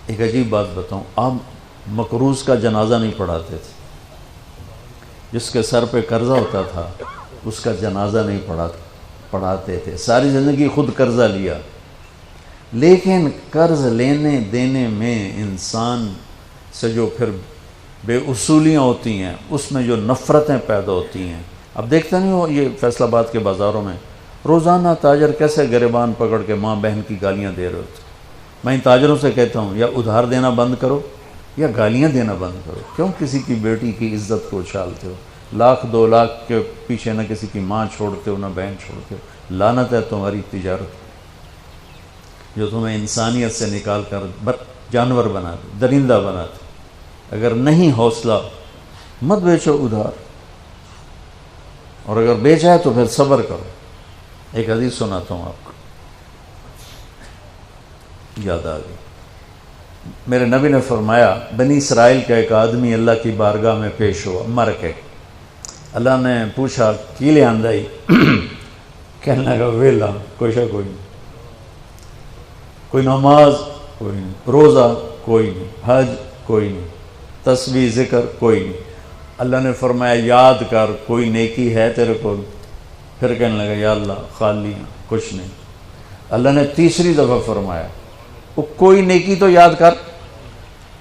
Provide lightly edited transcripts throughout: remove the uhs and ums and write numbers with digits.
ایک عجیب بات بتاؤں، آپ مقروض کا جنازہ نہیں پڑھاتے تھے، جس کے سر پہ قرضہ ہوتا تھا اس کا جنازہ نہیں پڑھاتے تھے، ساری زندگی خود قرضہ لیا، لیکن قرض لینے دینے میں انسان سے جو پھر بے اصولیاں ہوتی ہیں اس میں جو نفرتیں پیدا ہوتی ہیں. اب دیکھتے نہیں ہو یہ فیصل آباد کے بازاروں میں روزانہ تاجر کیسے گریبان پکڑ کے ماں بہن کی گالیاں دے رہے ہوتے. میں ان تاجروں سے کہتا ہوں یا ادھار دینا بند کرو یا گالیاں دینا بند کرو. کیوں کسی کی بیٹی کی عزت کو اچھالتے ہو؟ لاکھ 2 لاکھ کے پیچھے نہ کسی کی ماں چھوڑتے ہو نہ بہن چھوڑتے ہو. لعنت ہے تمہاری تجارت جو تمہیں انسانیت سے نکال کر جانور بنا دے، درندہ بنا دے. اگر نہیں حوصلہ مت بیچو ادھار، اور اگر بیچا ہے تو پھر صبر کرو. ایک حدیث سناتا ہوں آپ کو، یاد آ گئی. میرے نبی نے فرمایا بنی اسرائیل کا ایک آدمی اللہ کی بارگاہ میں پیش ہوا مر کے. اللہ نے پوچھا کی لے آندائی؟ کہنے لگا ویلا کوئی شا کوئی نہیں، کوئی نماز کوئی نہیں، روزہ کوئی نہیں، حج کوئی نہیں، تسبیح ذکر کوئی نہیں. اللہ نے فرمایا یاد کر کوئی نیکی ہے تیرے کو؟ پھر کہنے لگا یا اللہ خالی کچھ نہیں. اللہ نے تیسری دفعہ فرمایا وہ کوئی نیکی تو یاد کر.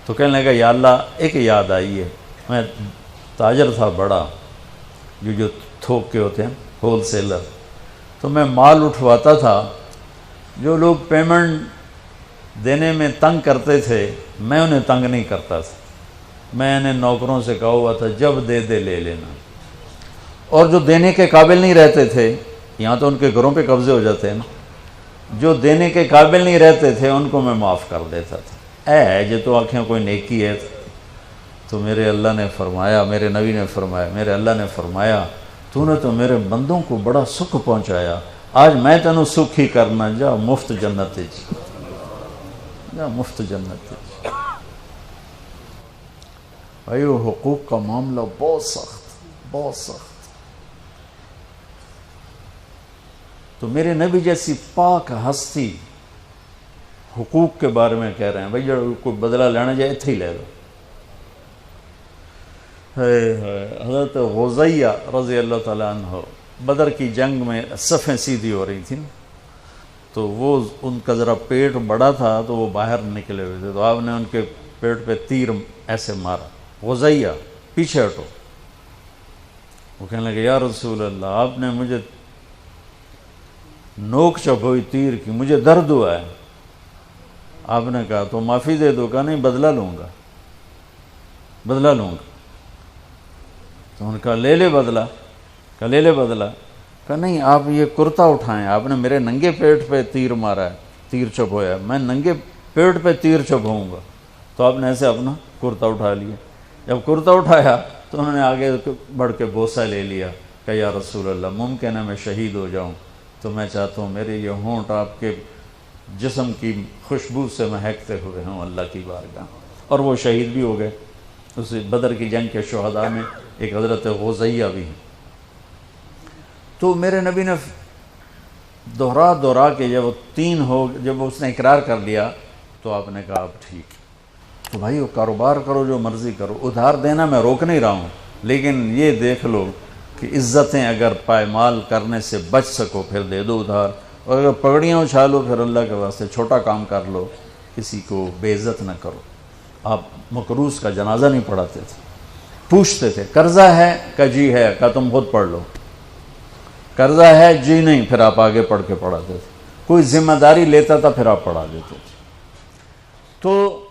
تو کہنے لگا یا اللہ ایک یاد آئی ہے، میں تاجر تھا بڑا، جو تھوک کے ہوتے ہیں ہول سیلر، تو میں مال اٹھواتا تھا. جو لوگ پیمنٹ دینے میں تنگ کرتے تھے میں انہیں تنگ نہیں کرتا تھا. میں نے نوکروں سے کہا ہوا تھا جب دے دے لے لینا. اور جو دینے کے قابل نہیں رہتے تھے، یہاں تو ان کے گھروں پہ قبضے ہو جاتے ہیں نا، جو دینے کے قابل نہیں رہتے تھے ان کو میں معاف کر دیتا تھا. جو تو آنکھیں کوئی نیکی ہے. تو میرے اللہ نے فرمایا، میرے نبی نے فرمایا، میرے اللہ نے فرمایا تو نے تو میرے بندوں کو بڑا سکھ پہنچایا، آج میں تینوں سکھ ہی کرنا، جا مفت جنت جا مفت جنت. بھائی وہ حقوق کا معاملہ بہت سخت. تو میرے نبی جیسی پاک ہستی حقوق کے بارے میں کہہ رہے ہیں بھائی جو کوئی بدلہ لینا جائے اتھے ہی لے لو. حضرت غزیہ رضی اللہ تعالیٰ عنہ بدر کی جنگ میں صفیں سیدھی ہو رہی تھیں، تو وہ ان کا ذرا پیٹ بڑا تھا تو وہ باہر نکلے ہوئے تھے، تو آپ نے ان کے پیٹ پہ تیر ایسے مارا. غزیہ پیچھے ہٹو. وہ کہنے لگے یا رسول اللہ آپ نے مجھے نوک چپ ہوئی تیر کی، مجھے درد ہوا ہے. آپ نے کہا تو معافی دے دو. کہا نہیں بدلہ لوں گا. تو انہوں نے کہا لے لے بدلہ. کہا لے لے بدلہ. کہا نہیں آپ یہ کرتا اٹھائیں، آپ نے میرے ننگے پیٹ پہ تیر مارا ہے، تیر چپ ہویا ہے، میں ننگے پیٹ پہ تیر چپ ہوں گا. تو آپ نے ایسے اپنا کرتا اٹھا لیا. جب کرتا اٹھایا تو انہوں نے آگے بڑھ کے بوسہ لے لیا کہ یا رسول اللہ ممکن ہے میں شہید ہو جاؤں، تو میں چاہتا ہوں میرے یہ ہونٹ آپ کے جسم کی خوشبو سے مہکتے ہوئے ہوں اللہ کی بارگاہ. اور وہ شہید بھی ہو گئے. اس بدر کی جنگ کے شہداء میں ایک حضرت غزیہ بھی ہیں. تو میرے نبی نے دہرا کے جب اس نے اقرار کر لیا تو آپ نے کہا اب ٹھیک. تو بھائی وہ کاروبار کرو جو مرضی کرو، ادھار دینا میں روک نہیں رہا ہوں، لیکن یہ دیکھ لو کہ عزتیں اگر پائمال کرنے سے بچ سکو پھر دے دو ادھار، اور اگر پگڑیاں اچھالو پھر اللہ کے واسطے چھوٹا کام کر لو، کسی کو بے عزت نہ کرو. آپ مقروض کا جنازہ نہیں پڑھاتے تھے، پوچھتے تھے قرضہ ہے؟ کہ جی ہے. کہ تم خود پڑھ لو. قرضہ ہے؟ جی نہیں. پھر آپ آگے پڑھ کے پڑھاتے تھے. کوئی ذمہ داری لیتا تھا پھر آپ پڑھا دیتے تھے. تو